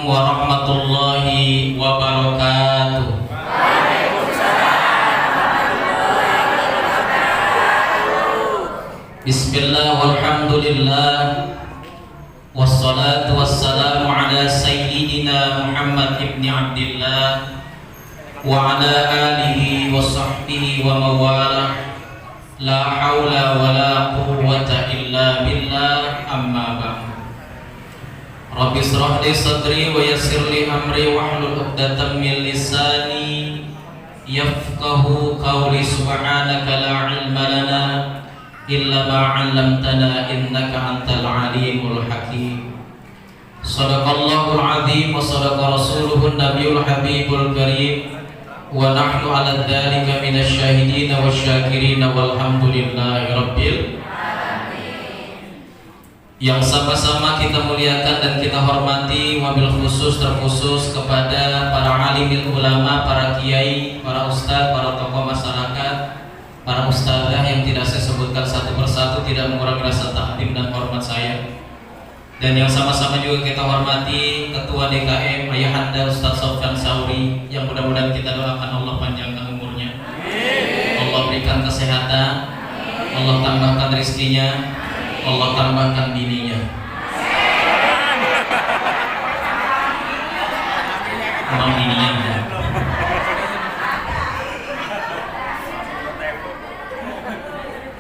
warahmatullahi wabarakatuh. Bismillah walhamdulillah wassalatu wassalamu ala sayyidina Muhammad ibn Abdillah wa ala alihi wa sahbihi wa mawalah. La hawla wa la quwwata illa billah, amma ba'd. Rabbi israh li sadri wa yassir li amri wahlul 'uqdatam min lisani yafqahu qawli. Subhanaka la ilma lana illa ma 'allamtana innaka antal alimul hakim. Shadaqallahul 'azim wa shadaqa rasuluhun nabiyul habibul karim. Wa nahnu 'ala dzalika minasy syahidin wasyakirin walhamdulillahi rabbil alamin. Yang sama-sama kita muliakan dan kita hormati, wabil khusus terkhusus kepada para alimil ulama, para kiai, para ustadz, para tokoh masyarakat, para ustadzah yang tidak saya sebutkan satu persatu, tidak mengurangi rasa takdim dan hormat saya. Dan yang sama-sama juga kita hormati Ketua DKM Ayahanda Ustadz Sofyan Sauri, yang mudah-mudahan kita doakan Allah panjangkan umurnya, Allah berikan kesehatan, Allah tambahkan rezekinya, Allah tambahkan bininya. Emang bininya enggak?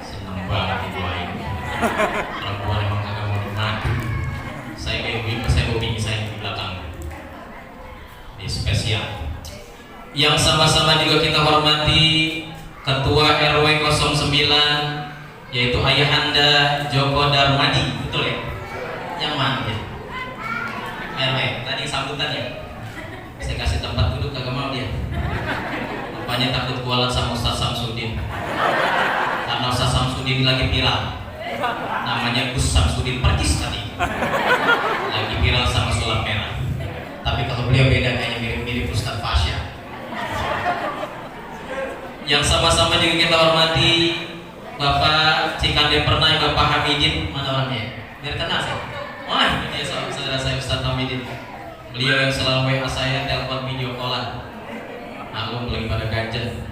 Senang banget didoain. Kalau gua emang kagak mau madu, saya mau bini saya di belakang. Ini spesial. Yang sama-sama juga kita hormati Ketua RW 09, yaitu Ayahanda Joko Darmadi, betul ya? Yang mana ya? RW, tadi sambutannya saya kasih tempat duduk, kagak mau dia. Rupanya takut kualat sama Ustaz Samsudin. Karena Ustaz Samsudin lagi viral. Namanya Gus Samsudin Percis tadi. Lagi viral sama sulap merah. Tapi kalau beliau beda, kayaknya mirip-mirip Ustaz Fasya. Yang sama-sama juga kita hormati Bapak Cikande Pernai, Bapak Hamidin. Mana orangnya? Biar kenal saya. Wah, ini dia saudara saya Ustaz Hamidin. Beliau yang selalu WA saya, telepon video callan. Maklum lagi pada ganjen.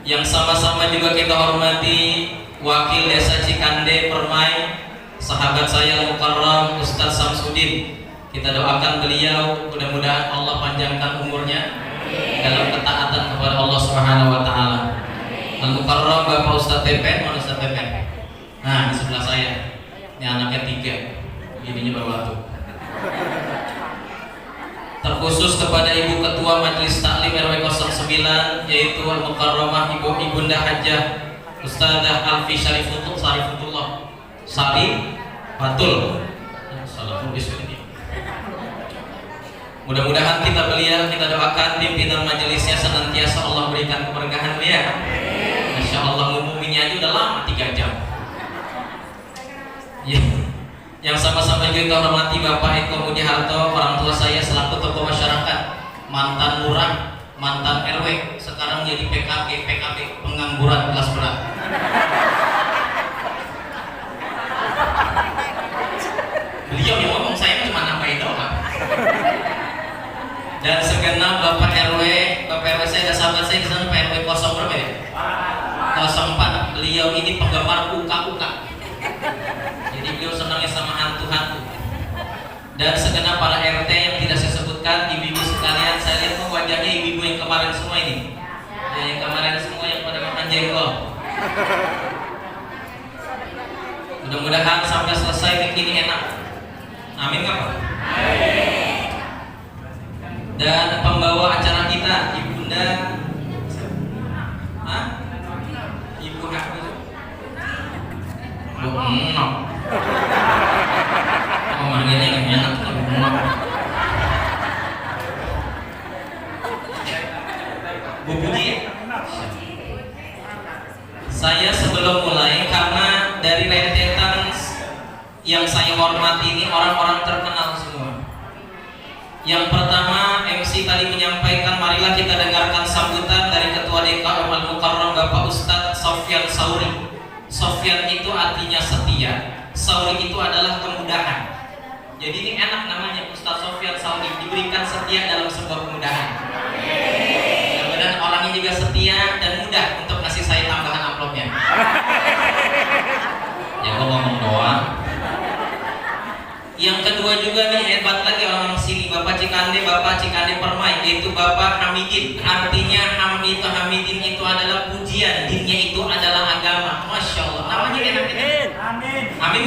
Yang sama-sama juga kita hormati Wakil Desa Cikande Permai, sahabat saya Mukarram Ustaz Samsudin. Kita doakan beliau, mudah-mudahan Allah panjangkan umurnya dalam ketaatan kepada Allah Subhanahu wa taala. Al-Mukarram Bapak Ustaz Pepen, mana Ustaz Pepen? Nah, di sebelah saya. Ini anaknya 3. Ininya baru 1. Terkhusus kepada Ibu Ketua Majelis Taklim RW 09, yaitu Al-Mukarramah Ibunda Hajjah Ustadzah Alfi Syarifutullah Syarifatul. Salah tulis ini. Mudah-mudahan kita doakan pimpinan majelisnya senantiasa Allah berikan keberkahan beliau. Masya Allah, ngumuminnya aja udah lama 3 jam. Yang sama-sama juga kita hormati Bapak Eko Mudiharto, orang tua saya selaku tokoh masyarakat, mantan lurah, mantan RW, sekarang jadi PKB pengangguran kelas berat. Beliau yang ngomong, saya cuma nambahin doang. Dan segenap Bapak RW saya ada sahabat saya di sana, Pak RW 0 berapa ya? 04. Beliau ini penggemar uka-uka. Jadi beliau senangnya sama hantu-hantu. Dan segenap para RT yang tidak saya sebutkan, ibu-ibu sekalian, saya lihat kok wajahnya ibu-ibu yang kemarin semua ini. Ya, yang kemarin semua yang pada makan jengkol. Mudah-mudahan sampai selesai begini enak. Amin nggak Pak? Dan pembawa acara kita, Ibunda Ibu aku Bu Enok. Oh, manggilnya nggak enak tuh Bu Enok. Bu Budi ya? Saya sebelum mulai, karena dari rentetan yang saya hormati ini orang-orang terkenal semua. Yang pertama, MC tadi menyampaikan, marilah kita dengarkan sambutan dari Ketua DKM Al-Mukarram Bapak Ustadz Sofyan Sauri. Sofyan itu artinya setia, Sauri itu adalah kemudahan. Jadi ini enak namanya Ustaz Sofyan Saudi, diberikan setia dalam sebuah kemudahan. Mudah-mudahan orangnya juga setia dan mudah untuk ngasih saya tambahan amplopnya. Ya gua ngomong doang. Yang kedua juga nih hebat lagi orang sini, Bapak Cikande Permai, yaitu Bapak Hamidin. Artinya Hamidin itu adalah pujian, dinnya itu adalah agama. Masya Allah, namanya enak itu. Amin. Amin.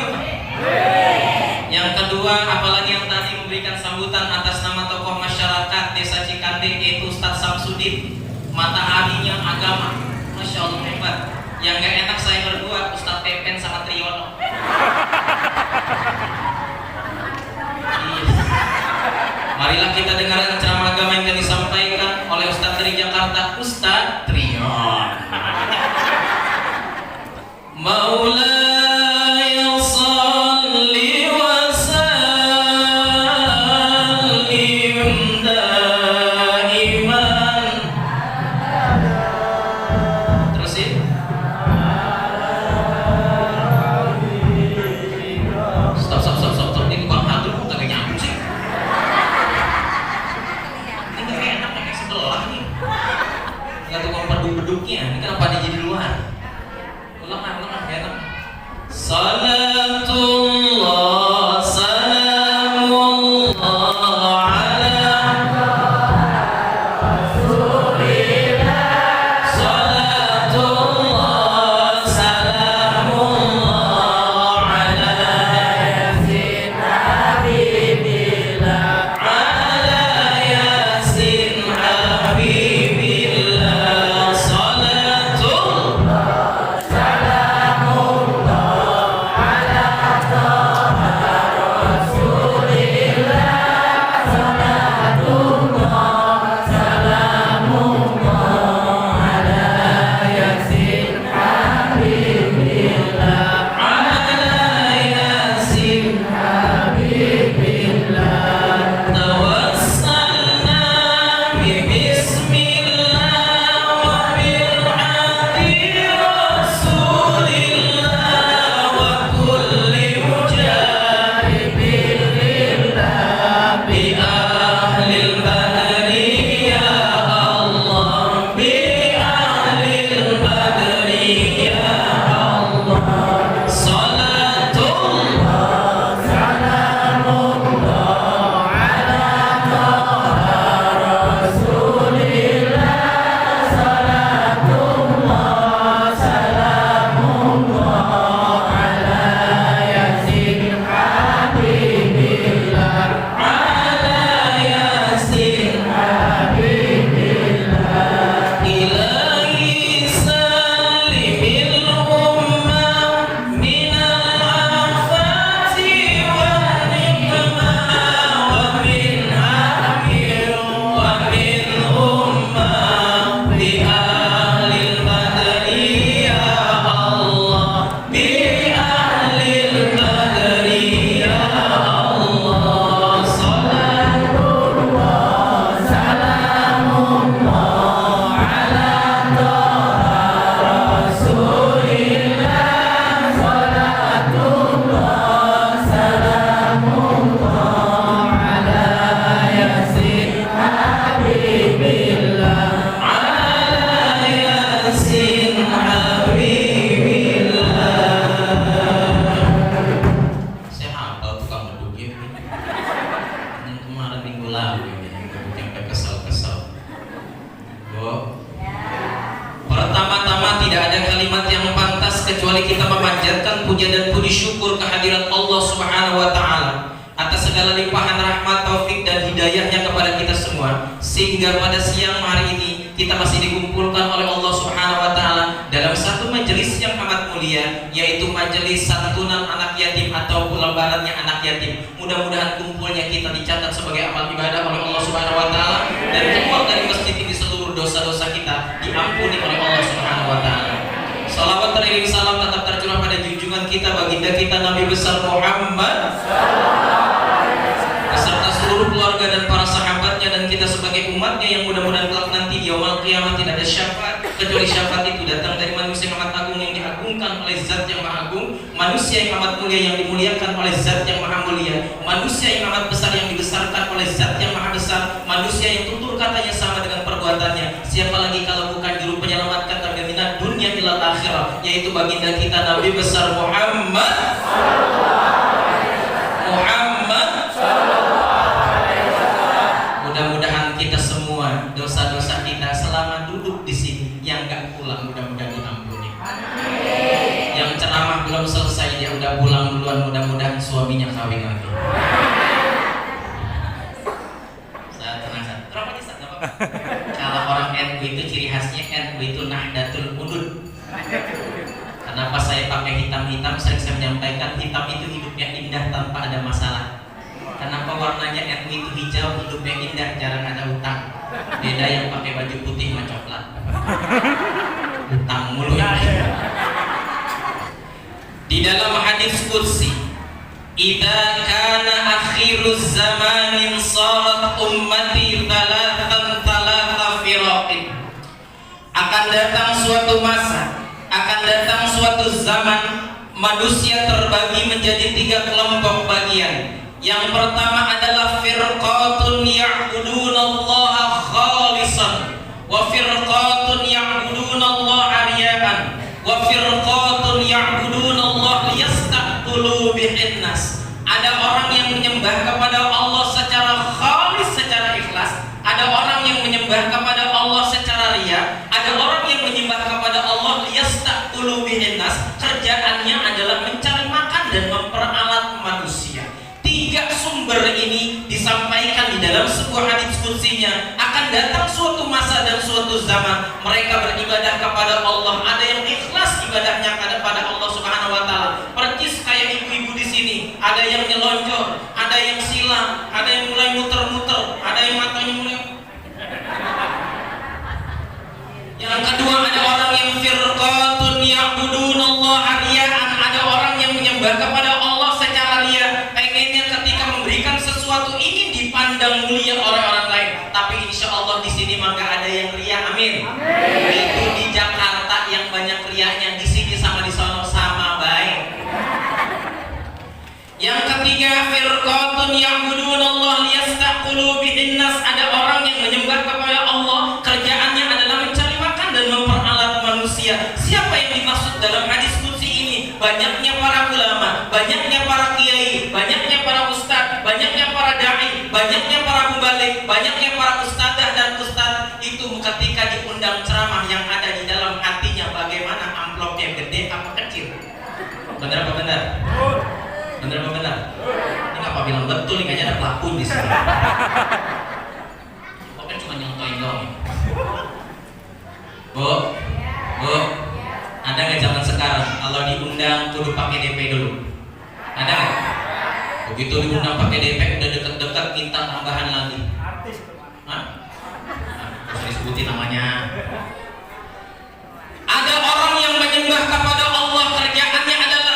Yang kedua, apalagi yang tadi memberikan sambutan atas nama tokoh masyarakat Desa Cikande, yaitu Ustaz Samsudin. Mataharinya agama. Masya Allah, hebat. Yang gak enak saya berdua, Ustaz Pepen sama Triyono. Marilah kita dengarkan ceramah agama yang akan disampaikan oleh Ustaz dari Jakarta, Ustaz Triyon. Maulaya salli wa sallim daiman. Terusin. Stop. Ini Bang Hadul kok gak nyambung sih? Nggak tukang beduk-beduknya, ini kenapa dia jadi luar? Ulang enak. Salatullah salamullah ala Rasulillah. Salatullah salamullah ala Yasin Habibillah. Ala Yasin Habibillah. kecuali kita memanjatkan puja dan puji syukur kehadirat Allah Subhanahu wa taala atas segala limpahan rahmat, taufik dan hidayahnya kepada kita semua, sehingga pada siang hari ini kita masih dikumpulkan oleh Allah Subhanahu wa taala dalam satu majelis yang amat mulia, yaitu majelis santunan anak yatim atau lebarannya anak yatim. Mudah-mudahan kumpulnya kita dicatat sebagai amal ibadah oleh Allah Subhanahu wa taala, dan keluar dari masjid ini seluruh dosa-dosa kita diampuni oleh Allah Subhanahu wa taala. Salawat teriring salam tetap tercurah pada junjungan kita, baginda kita Nabi besar Muhammad beserta seluruh keluarga dan para sahabatnya, dan kita sebagai umatnya yang mudah-mudahan kelak nanti di yaumul qiyamah tidak ada syafaat Kecuali syafaat itu datang dari manusia yang amat agung yang diagungkan oleh zat yang maha agung, manusia yang amat mulia yang dimuliakan oleh zat yang maha mulia, manusia yang amat besar yang dibesarkan oleh zat yang maha besar, manusia yang tutur katanya sama dengan perbuatannya. Siapa lagi kalau bukan juru penyelamat kata minat dunia ilal akhirah, yaitu baginda kita Nabi besar Muhammad Mudah-mudahan kita semua dosa-dosa kita selama duduk di sini yang gak pulang mudah-mudahan diampuni. Yang ceramah belum selesai dia udah pulang duluan, mudah-mudahan suaminya kawin lagi. Tenang. Terus aja kalau orang NU itu ciri khasnya NU itu Nahdlatul Ulum. Kenapa saya pakai hitam-hitam? Sering saya menyampaikan hitam itu hidupnya indah tanpa ada masalah. Kenapa warnanya NU itu hijau, hidupnya indah, jarang ada utang. Beda yang pakai baju putih sama coklat. Utang mulu ya. Di dalam hadis qudsi, "Idza kana akhiruz zamanin sarat ummati thalathan thalatha firaqin." Akan datang suatu masa, akan datang suatu zaman, manusia terbagi menjadi 3 kelompok bagian. Yang pertama adalah firqatun ya'budunallaha khalisan, wa firqatun ya'budunallaha riya'an, wa firqatun ya'budunallaha liyastaqulu bihin nas. Ada orang yang menyembah kepada Allah secara khalis, secara ikhlas. Ada orang yang menyembah kepada Allah secara riya. Ada orang yang menyembah kepada Allah liyastaqulu bihin nas. Kerjaannya adalah mencari makan dan memperalat manusia. 3 sumber ini disampaikan di dalam sebuah hadis qudsinya. Akan datang suatu masa dan suatu zaman mereka beribadah kepada Allah. Ada yang ikhlas ibadahnya kepada Allah Subhanahu wa taala. Percis kayak ibu-ibu di sini, ada yang nyelonjor, ada yang silang, ada yang mulai muter-muter, ada yang matanya mulai. Yang kedua ada orang yang firqatun ya'budunallaha riya'an, ada orang yang menyembah kepada Allah secara riya. Pengennya ketika memberikan sesuatu ingin dipandang mulia oleh orang lain, tapi insya Allah di sini mah gak ada yang riya. Amin. Itu di Jakarta yang banyak riaknya, di sini sama di sana sama baik. Yang ketiga firqatun ya'budunallaha liyastaqulu bihin nas, ada orang yang menyembah kepada Allah, kerjaannya adalah mencari makan dan memperalat manusia. Siapa yang dimaksud dalam hadis qudsi ini? Banyaknya para ulama, banyaknya para kiai, banyaknya para ustadz, banyaknya para dai, banyaknya para mubalik, banyaknya para ustadzah dan ustadz. Itu ketika diundang ceramah yang ada di dalam hatinya bagaimana, amplopnya gede apa kecil? Benar apa benar? Benar apa benar? Ini ngapa bilang betul? Ini kayaknya ada pelakon di sini. Kok kan cuma nyontoin doang. Bu, ada nggak zaman sekarang kalau diundang kudu pakai DP dulu? Ada nggak? Begitu diundang pakai DP udah deket-deket minta tambahan lagi. Hah? Harus disebutin namanya. Ada orang yang menyembah kepada Allah, kerjaannya adalah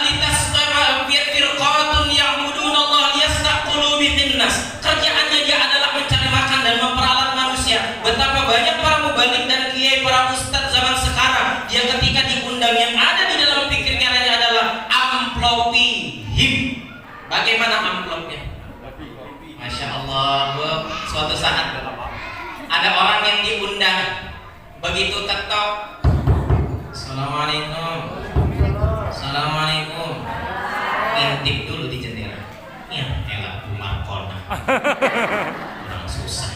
firqatun ya'budunallaha liyastaqulu bihin nas. Kerjaannya dia adalah mencari makan dan memperalat manusia. Betapa banyak para mubalik dan kiai, para ustadz zaman sekarang, dia ketika diundang yang ada di dalam pikirnya adalah amplopi him. Bagaimana amplopnya? Masya Allah, suatu saat ada orang yang diundang, begitu ketok, Assalamualaikum, Assalamualaikum, ngintip dulu di jendela. Ya elah bumarkona, orang susah.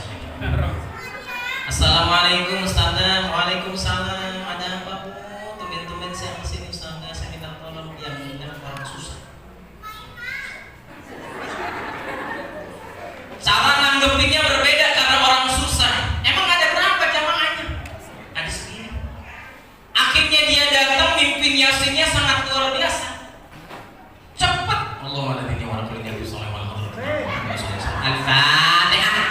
Assalamualaikum Ustazah. Waalaikumsalam. Ada apa Bu? Tumben-tumben saya kesini Ustazah, saya minta tolong yang undang orang susah. Cara nanggepinnya berbeda karena orang susah. Emang ada berapa jamaahnya? Ada segini. Akhirnya dia datang, mimpin yasinnya sangat luar biasa. Cepat. Allahumma ladini wa rabbul nabi sallallahu alaihi wasallam. Al-Fatihah.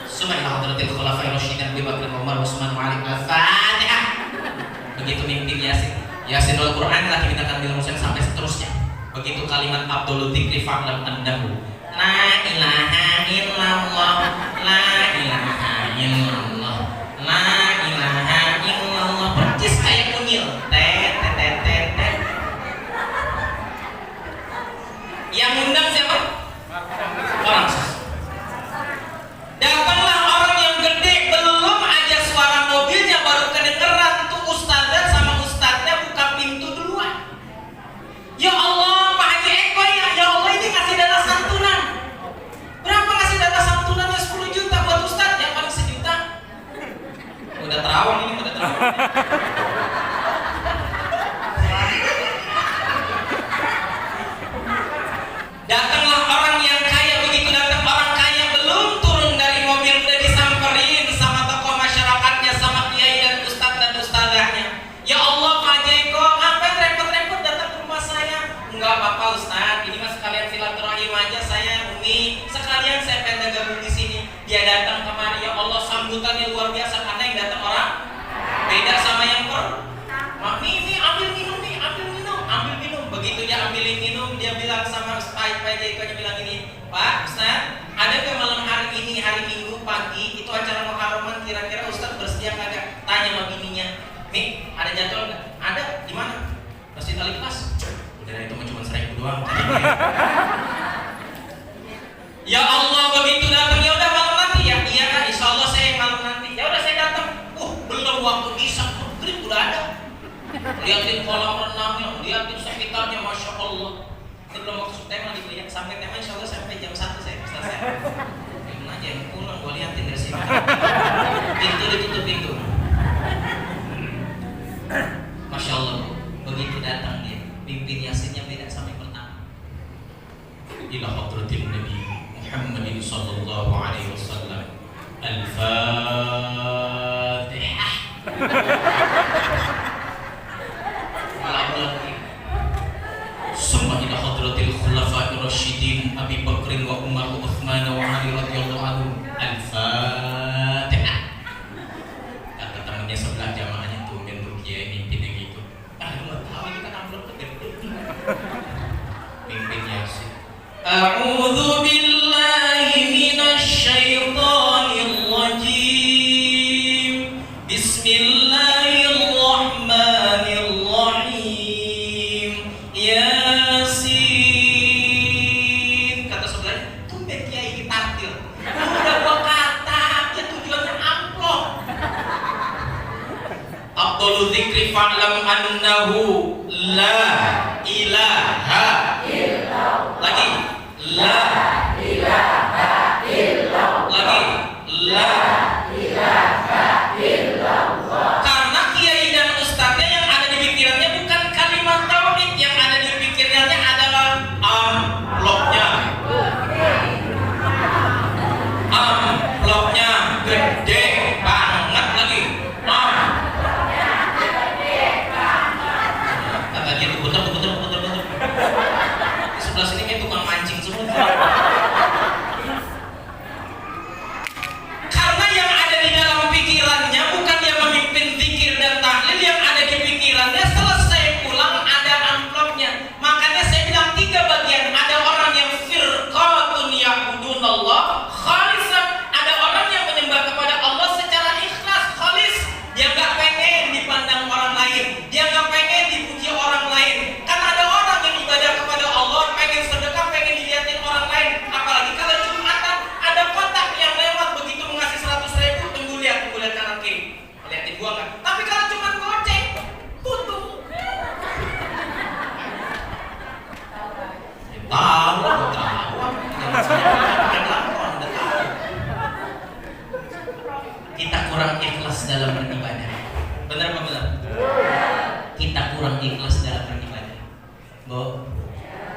Subhanallah hadratil khulafair rasyidin Abu Bakar Umar Utsman wa Ali. Al-Fatihah. Begitu mimpin yasin. Yasinul Quran lagi mintakan bil musim sampai seterusnya. Begitu kalimat Abdul Dzikri fa'lam annahu la ilaha illallah, la ilaha illallah, la ilaha illallah. persis kayak kunyil. Tet tet tet tet tet. Yang undang siapa? Orang susah. Datanglah orang yang gede, belum aja suara mobilnya baru kedengeran tuh ustadznya sama ustadznya buka pintu duluan. Ya Allah, Pak Haji Eko ya Allah ini kasih dana santunan. Berapa kasih dana santunannya? 10 juta buat ustadz, yang paling sejuta. Udah terawang ini, udah terawang. Datanglah orang yang kaya, begitu datang orang kaya belum turun dari mobil udah disamperin sama tokoh masyarakatnya, sama kiai dan ustadz dan ustadzahnya. Ya Allah, Pak Jeko, ngapain repot-repot datang ke rumah saya? Enggak apa-apa ustadz, ini mas sekalian silaturahim aja, saya Umi, sekalian saya pengen gabung di sini. Dia datang kemari, ya Allah sambutannya luar biasa karena yang datang orang beda sama yang Mami, ambil minum nih, ambil minum. Begitu dia ambilin minum, dia bilang sama Pak Jeko, dia bilang ini, Pak Ustaz, ada ke malam hari ini, hari Minggu pagi, itu acara Muharraman, kira-kira Ustaz bersedia kagak? Tanya sama bininya, Mi, ada jadwal nggak? Ada, di mana? Masjid Al-Ikhlas. Udah itu cuma 1.000 doang. Ya Allah, begitu datang, ya udah malam nanti ya? Iya kan, insya Allah saya malam nanti. Ya udah saya datang. Belum waktu isya, maghrib udah ada. Lihatin kolam renangnya, lihatin sekitarnya, masya Allah. Ini belum masuk tema dilihat sampai tema, insya Allah sampai jam 1 saya bisa saya. Gimana aja yang pulang, gua lihatin dari sini. Pintu ditutup pintu. Masya Allah, begitu datang dia, pimpin yasinnya beda sama yang pertama. Ila hadratin Nabi Muhammadin sallallahu alaihi wasallam. Al-Fatihah. Summa ila hadratil khulafa'ir rasyidin Abi Bakrin wa Umar wa Uthman wa Ali radhiyallahu anhum. Al-Fatihah. Kata temannya sebelah jamaahnya tuh bentuk kiai mimpinnya gitu. Lu enggak tahu ini kan amplop gede. Mimpin yasin. A'udzu billahi minasy syaithanir rajim. Bismillahirrahmanirrahim. Yasin. Kata sebelahnya, tumben kiai ditartil. Udah gua kata, ya tujuannya amplop. Afdhalu dzikri fa'lam annahu la ilaha illallah. Lagi la ilaha illallah. Lagi la ilaha illallah. Karena kiai dan ustadznya yang ada di pikirannya bukan kalimat tauhid, yang ada di pikirannya adalah amplopnya. Amplopnya gede banget lagi. Kata dia tuh betul. Di sebelah sini kayak tukang mancing semua. Karena yang ada di dalam pikirannya bukan dia memimpin zikir dan tahlil, yang ada di pikirannya selesai pulang ada amplopnya. Makanya saya bilang 3 bagian. Ada orang yang firqatun ya'budunallah khalisan, ada orang yang menyembah kepada Allah secara ikhlas, khalis. Dia nggak pengen dipandang orang lain, dia nggak pengen dipuji orang lain. Kan ada orang yang ibadah kepada Allah, pengen sedekah, pengen dilihatin orang lain. Apalagi kalau Jumatan ada kotak yang lewat, begitu mengasih 100.000, tunggu lihat kanan kiri, lihatin gua kan. Tapi kalau cuma goceng, tutup. Tahu. Kita kurang ikhlas dalam beribadah. Benar apa benar? Kita kurang ikhlas dalam beribadah.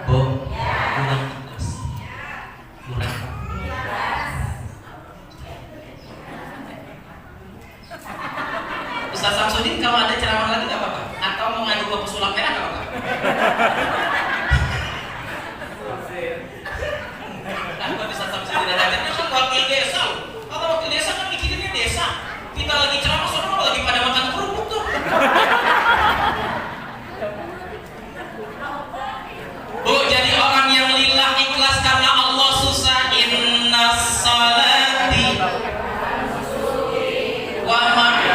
Kurang ikhlas. Kurang. Ustaz Samsudin kalau ada ceramah lagi nggak apa-apa? Atau mau ngadu gua pesulap merah nggak apa-apa? Kenapa bisa Samsudin ada acaranya? Kan wakil desa. Kalau wakil desa kan mikirinnya desa. Kita lagi ceramah, soalnya lagi pada makan kerupuk tuh. Bu, jadi orang yang lillah ikhlas karena Allah susah. Innas salati wa mamati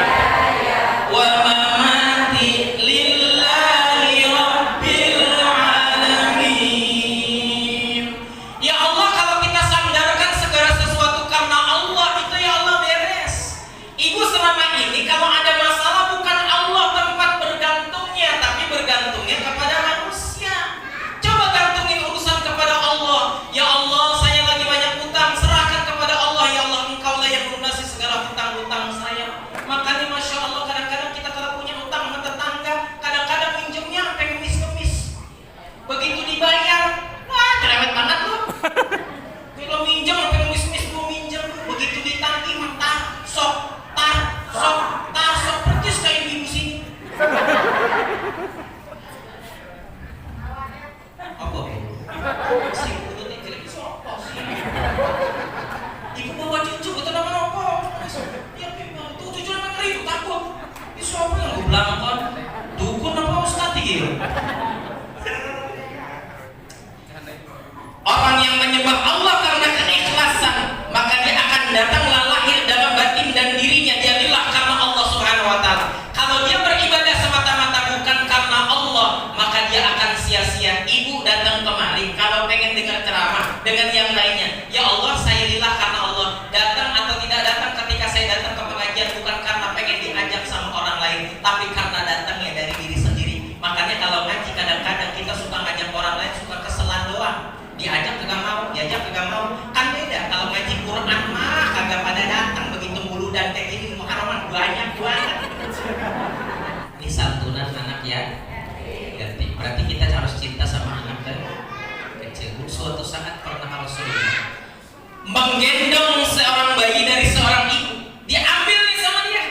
tapi karena datangnya dari diri sendiri. Makanya kalau ngaji kadang-kadang kita suka ngajak orang lain, suka keselan doang. Diajak kagak mau, diajak kagak mau. Kan beda kalau ngaji Quran mah kagak pada datang, begitu mulu dan kayak gini Muharraman banyak banget. Ini santunan anak ya. Berarti kita harus cinta sama anak dan kecil. Suatu saat pernah Rasulullah menggendong seorang bayi dari seorang ibu, diambil nih sama dia.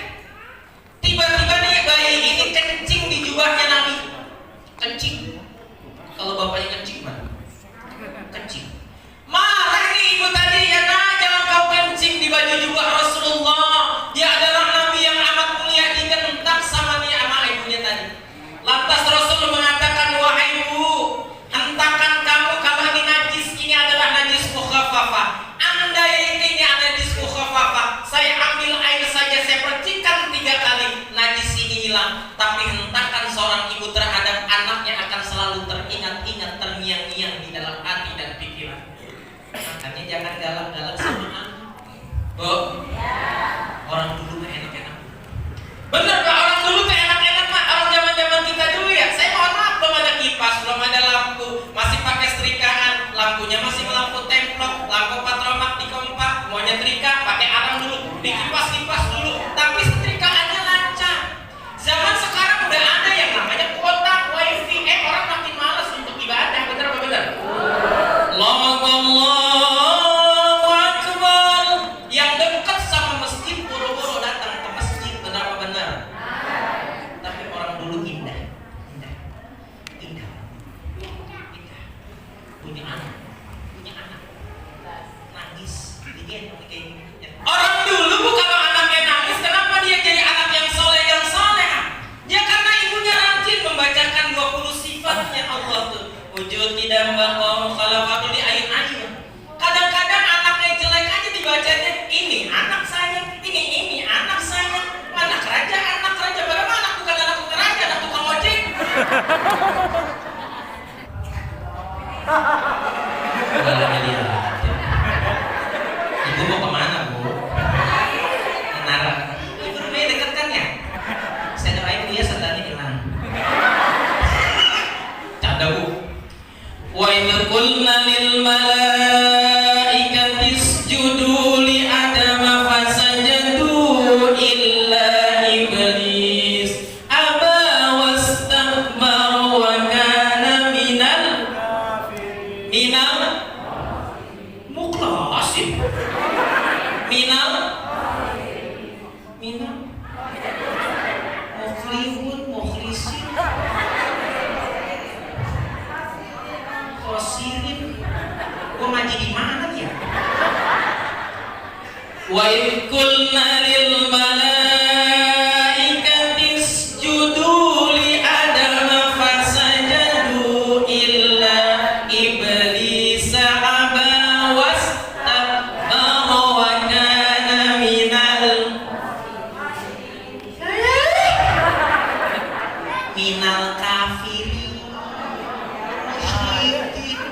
Tiba-tiba nih bayi ini kencing di jubahnya Nabi. Kencing. Kalau bapaknya kencing mana? Kencing. Marah nih ibu tadi, ya nah jangan kau kencing di baju jubah Rasulullah. Dia adalah Nabi yang amat mulia, digentak sama dia sama ibunya tadi. Lantas Rasul mengatakan, wahai ibu, hentakan kamu kalau ini najis, ini adalah najis mukhaffafah. Andai ini ada najis mukhaffafah, saya ambil air saja, saya percikan 3 kali, najis ini hilang. Tapi hentakan seorang ibu terhadap anaknya akan selalu teringat-ingat, terngiang-ngiang di dalam hati dan pikiran. Makanya jangan galak-galak sama anak. Bu, orang dulu mah enak-enak. Bener Pak, orang dulu tuh enak-enak Pak. Orang zaman-zaman kita dulu ya. Saya mohon maaf, belum ada kipas, belum ada lampu, masih pakai setrikaan, lampunya masih lampu templok, lampu patromak di kompak, mau nyetrika pakai arang dulu, dikipas-kipas dulu. Tapi setrikaannya lancar. Zaman sekarang udah ada yang namanya kuota, wifi, orang makin malas untuk ibadah. Bener apa bener? Allahu Akbar. Yang dekat sama masjid boro-boro datang ke masjid. Bener apa bener? Tapi orang dulu indah. Punya anak nangis, digendong kayak gini. Orang dulu bukan anaknya nangis, kenapa dia jadi anak yang soleh dan soleha? Dia karena ibunya rajin membacakan 20 sifatnya Allah tuh. Wujud tidak bakal khalaqatu di ayat-ayat. Kadang-kadang anaknya jelek aja dibacanya, ini anak saya, ini anak saya. Anak raja, padahal anak bukan anak raja, anak tukang ojek. Ibu mau kemana Bu? Menara. Ibu rumahnya dekat kan ya? Saya doain dia setannya hilang. Canda Bu. Wa idh qulna lil malaikati isjudu li adama fasajadu illa iblis aba wastakbara wa kana minal muklasin minal mukhlihun mukhlisin khosirin. Gua ngaji di mana ya? Wa idh qulna lil malaikati isjudu li adama fasajadu illa iblis aba wastakbara wa kana minal kafirin musyrikin.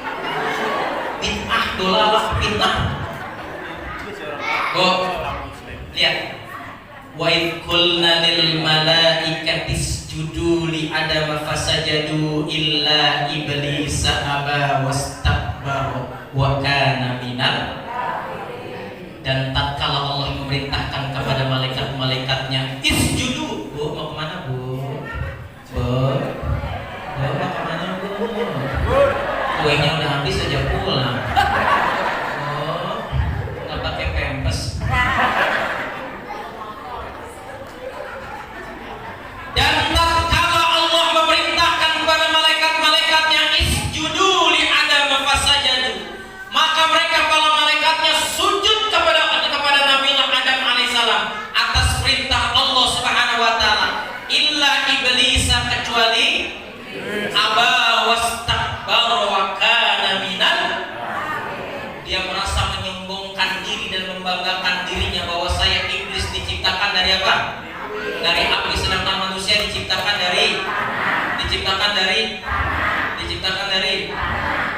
Bid'ah dolalah bid'ah. Oh, lihat. Wa idh qulna lil malaikati isjudu li adama fasajadu illa iblis aba wastakbara wa kana minal. Dan tatkala Allah memerintahkan kepada malaikat-malaikatnya isjudu. Bu, mau kemana Bu? Bu, mau kemana Bu? Kuenya udah habis aja pulang. Oh, nggak pakai pempes. Dan tatkala Allah memerintahkan kepada malaikat-malaikatnya isjudu li adama fasajadu, maka mereka para malaikatnya sujud kepada Nabi Adam alaihissalam atas perintah Allah Subhanahu wa taala. Illa iblis, kecuali aba wastakbara wa kana minal. Dia merasa menyombongkan diri dan membanggakan dirinya bahwa saya iblis diciptakan dari apa? Dari api, sedangkan manusia diciptakan dari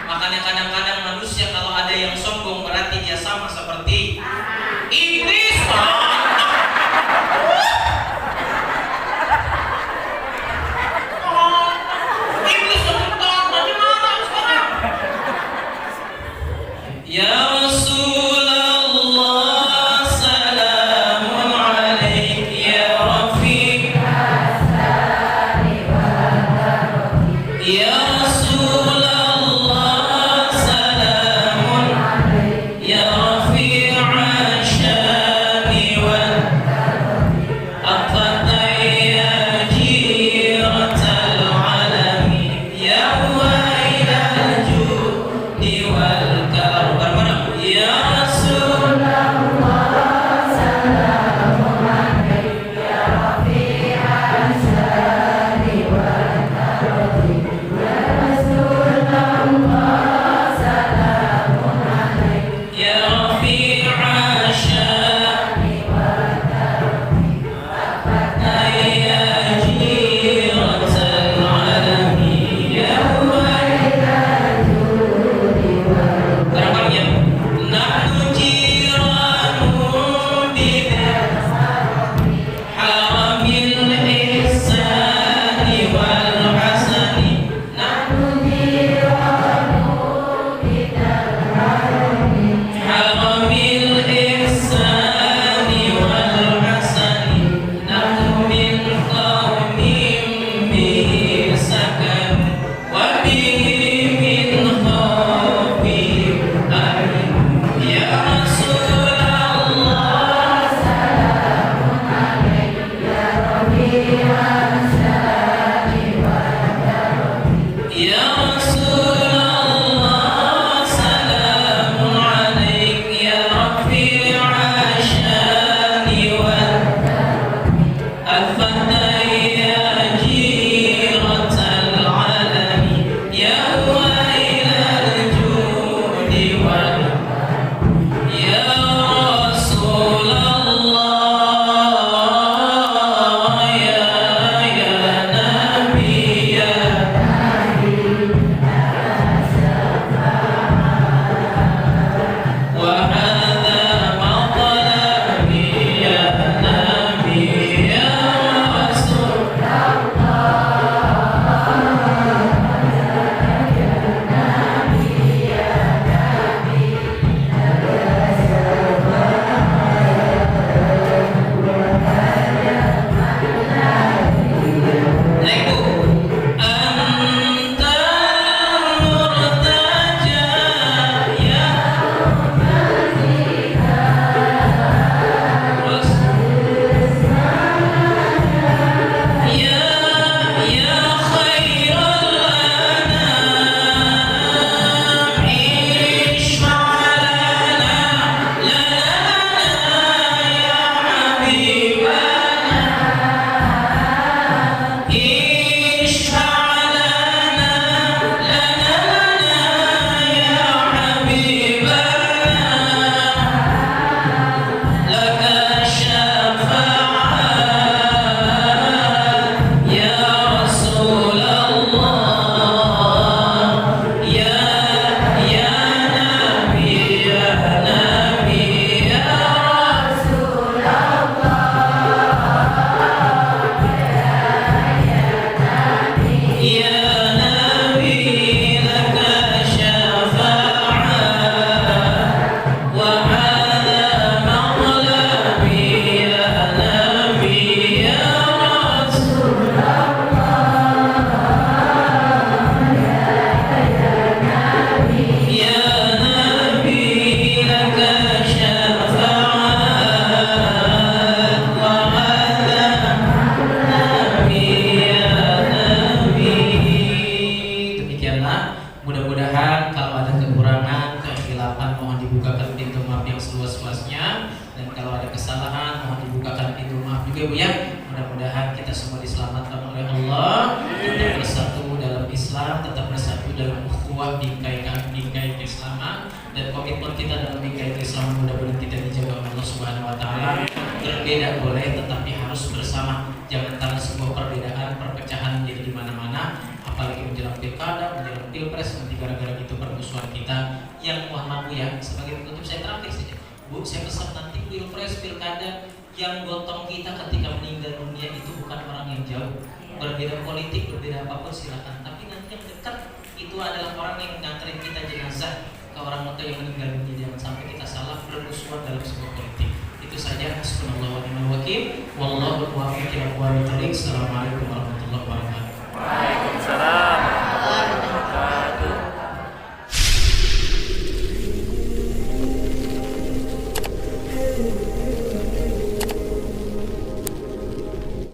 makanya kadang-kadang manusia kalau ada yang sombong berarti dia sama seperti iblis. berbeda boleh, tetapi harus bersama. Jangan karena sebuah perbedaan, perpecahan menjadi di mana-mana, apalagi menjelang pilkada, menjelang pilpres, nanti gara-gara itu permusuhan kita. Yang mohon maaf Bu ya, sebagai penutup saya terakhir saja. Bu, saya pesan nanti pilpres, pilkada, yang gotong kita ketika meninggal dunia itu bukan orang yang jauh. Berbeda politik, berbeda apapun silakan. Tapi nanti yang dekat itu adalah orang yang nganterin kita jenazah ke orang tua yang meninggal dunia. Jangan sampai kita salah bermusuhan dalam sebuah politik. Itu saja. Subhanallah wa ni'mal wakil. Wallahu muwaffiq ila aqwamit thoriq. Assalamualaikum warahmatullahi wabarakatuh. Waalaikumsalam.